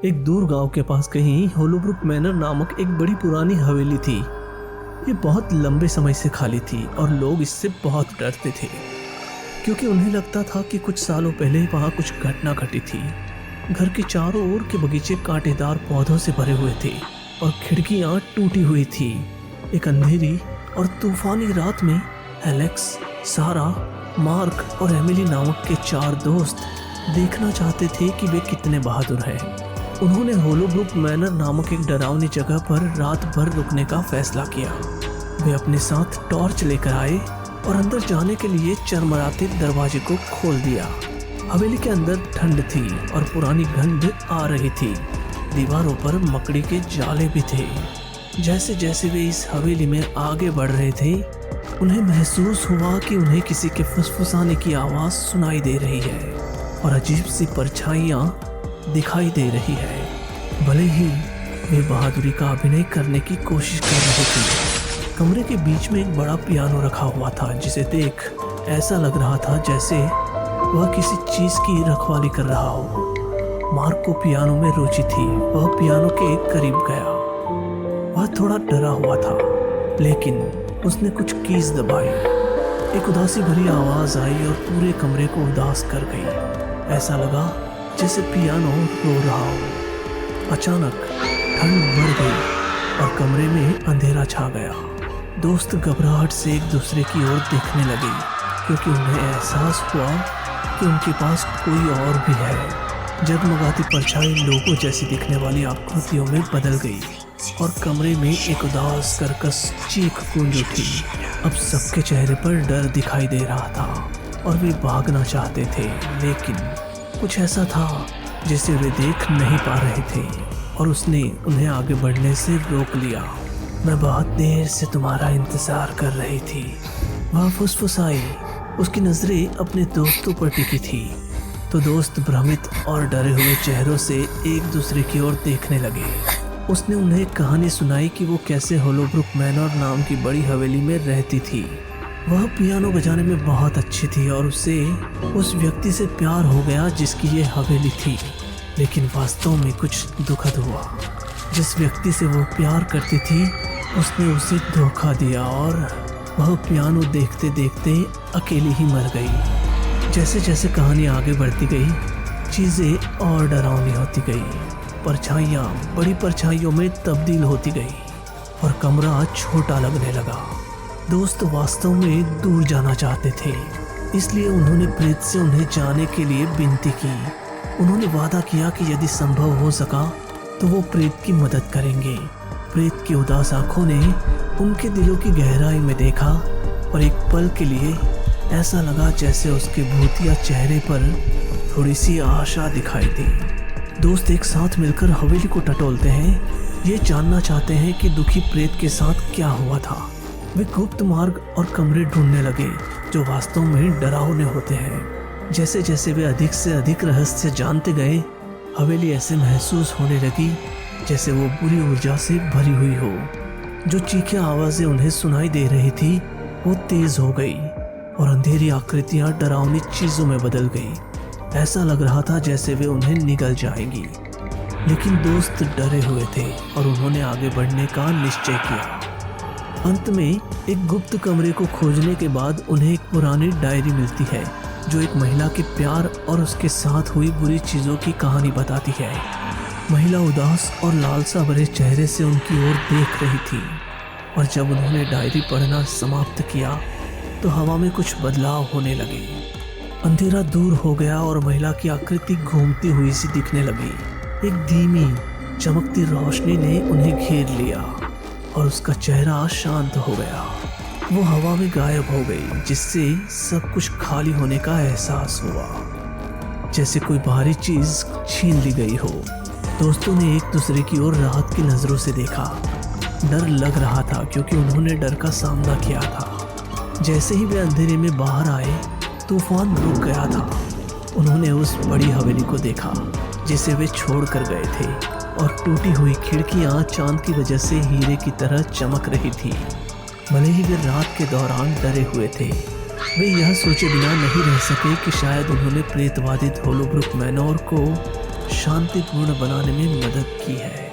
एक दूर गांव के पास कहीं होलोब्रुक मैनर नामक एक बड़ी पुरानी हवेली थी। ये बहुत लंबे समय से खाली थी और लोग इससे बहुत डरते थे, क्योंकि उन्हें लगता था कि कुछ सालों पहले वहाँ कुछ घटना घटी थी। घर के चारों ओर के बगीचे कांटेदार पौधों से भरे हुए थे और खिड़कियाँ टूटी हुई थी। एक अंधेरी और तूफानी रात में एलेक्स, सारा, मार्क और एमिली नामक के 4 दोस्त देखना चाहते थे कि वे कितने बहादुर हैं। उन्होंने होलोब्रुक मैनर नामक एक डरावनी जगह पर रात भर रुकने का फैसला किया। वे अपने साथ टॉर्च लेकर आए और अंदर जाने के लिए चरमराते दरवाजे को खोल दिया। हवेली के अंदर ठंड थी और पुरानी गंध आ रही थी। दीवारों पर मकड़ी के जाले भी थे। जैसे जैसे वे इस हवेली में आगे बढ़ रहे थे, उन्हें महसूस हुआ कि उन्हें किसी के फुसफुसाने की आवाज़ सुनाई दे रही है और अजीब सी परछाइयाँ दिखाई दे रही है। भले ही वे बहादुरी का अभिनय करने की कोशिश कर रहे थे। कमरे के बीच में एक बड़ा पियानो रखा हुआ था, जिसे देख ऐसा लग रहा था जैसे वह किसी चीज़ की रखवाली कर रहा हो। मार्क को पियानो में रुचि थी। वह पियानो के करीब गया। वह थोड़ा डरा हुआ था, लेकिन उसने कुछ कीज दबाई। एक उदासी भरी आवाज़ आई और पूरे कमरे को उदास कर गई। ऐसा लगा जैसे पियानो रो रहा हो। अचानक ठंड बढ़ गई और कमरे में अंधेरा छा गया। दोस्त घबराहट से एक दूसरे की ओर देखने लगे, क्योंकि उन्हें एहसास हुआ कि उनके पास कोई और भी है। जगमगाती परछाई लोगों जैसी दिखने वाली आकृतियों में बदल गई और कमरे में एक उदास कर्कश चीख गूंज उठी। अब सबके चेहरे पर डर दिखाई दे रहा था और वे भागना चाहते थे, लेकिन कुछ ऐसा था जिसे वे देख नहीं पा रहे थे और उसने उन्हें आगे बढ़ने से रोक लिया। मैं बहुत देर से तुम्हारा इंतजार कर रही थी, वह फुसफुसाई। उसकी नजरें अपने दोस्तों पर टिकी थी, तो दोस्त भ्रमित और डरे हुए चेहरों से एक दूसरे की ओर देखने लगे। उसने उन्हें कहानी सुनाई कि वो कैसे होलोब्रुक मैनर नाम की बड़ी हवेली में रहती थी। वह पियानो बजाने में बहुत अच्छी थी और उसे उस व्यक्ति से प्यार हो गया जिसकी ये हवेली थी। लेकिन वास्तव में कुछ दुखद हुआ। जिस व्यक्ति से वो प्यार करती थी, उसने उसे धोखा दिया और वह पियानो देखते देखते अकेली ही मर गई। जैसे जैसे कहानी आगे बढ़ती गई, चीज़ें और डरावनी होती गई। परछाइयाँ बड़ी परछाइयों में तब्दील होती गई और कमरा छोटा लगने लगा। दोस्त वास्तव में दूर जाना चाहते थे, इसलिए उन्होंने प्रेत से उन्हें जाने के लिए विनती की। उन्होंने वादा किया कि यदि संभव हो सका तो वो प्रेत की मदद करेंगे। प्रेत की उदास आंखों ने उनके दिलों की गहराई में देखा और एक पल के लिए ऐसा लगा जैसे उसके भूतिया चेहरे पर थोड़ी सी आशा दिखाई दी। दोस्त एक साथ मिलकर हवेली को टटोलते हैं। ये जानना चाहते हैं कि दुखी प्रेत के साथ क्या हुआ था। वे गुप्त मार्ग और कमरे ढूंढने लगे जो वास्तव में डरावने होते हैं। जैसे जैसे वे अधिक से अधिक रहस्य जानते गए, हवेली ऐसे महसूस होने लगी जैसे वो बुरी ऊर्जा से भरी हुई हो। जो चीखें आवाज़ें उन्हें सुनाई दे रही थी, वो तेज हो गई और अंधेरी आकृतियां डरावनी चीज़ों में बदल गई। ऐसा लग रहा था जैसे वे उन्हें निगल जाएंगी। लेकिन दोस्त डरे हुए थे और उन्होंने आगे बढ़ने का निश्चय किया। अंत में एक गुप्त कमरे को खोजने के बाद उन्हें एक पुरानी डायरी मिलती है जो एक महिला के प्यार और उसके साथ हुई बुरी चीज़ों की कहानी बताती है। महिला उदास और लालसा भरे चेहरे से उनकी ओर देख रही थी और जब उन्होंने डायरी पढ़ना समाप्त किया तो हवा में कुछ बदलाव होने लगे। अंधेरा दूर हो गया और महिला की आकृति घूमती हुई सी दिखने लगी। एक धीमी चमकती रोशनी ने उन्हें घेर लिया और उसका चेहरा शांत हो गया। वो हवा में गायब हो गई, जिससे सब कुछ खाली होने का एहसास हुआ, जैसे कोई भारी चीज छीन ली गई हो। दोस्तों ने एक दूसरे की ओर राहत की नजरों से देखा। डर लग रहा था क्योंकि उन्होंने डर का सामना किया था। जैसे ही वे अंधेरे में बाहर आए, तूफान रुक गया था। उन्होंने उस बड़ी हवेली को देखा जिसे वे छोड़ कर गए थे और टूटी हुई खिड़कियां चांद की वजह से हीरे की तरह चमक रही थी। भले ही वे रात के दौरान डरे हुए थे, वे यह सोचे बिना नहीं रह सके कि शायद उन्होंने प्रेतवादित होलोब्रुक मैनर को शांतिपूर्ण बनाने में मदद की है।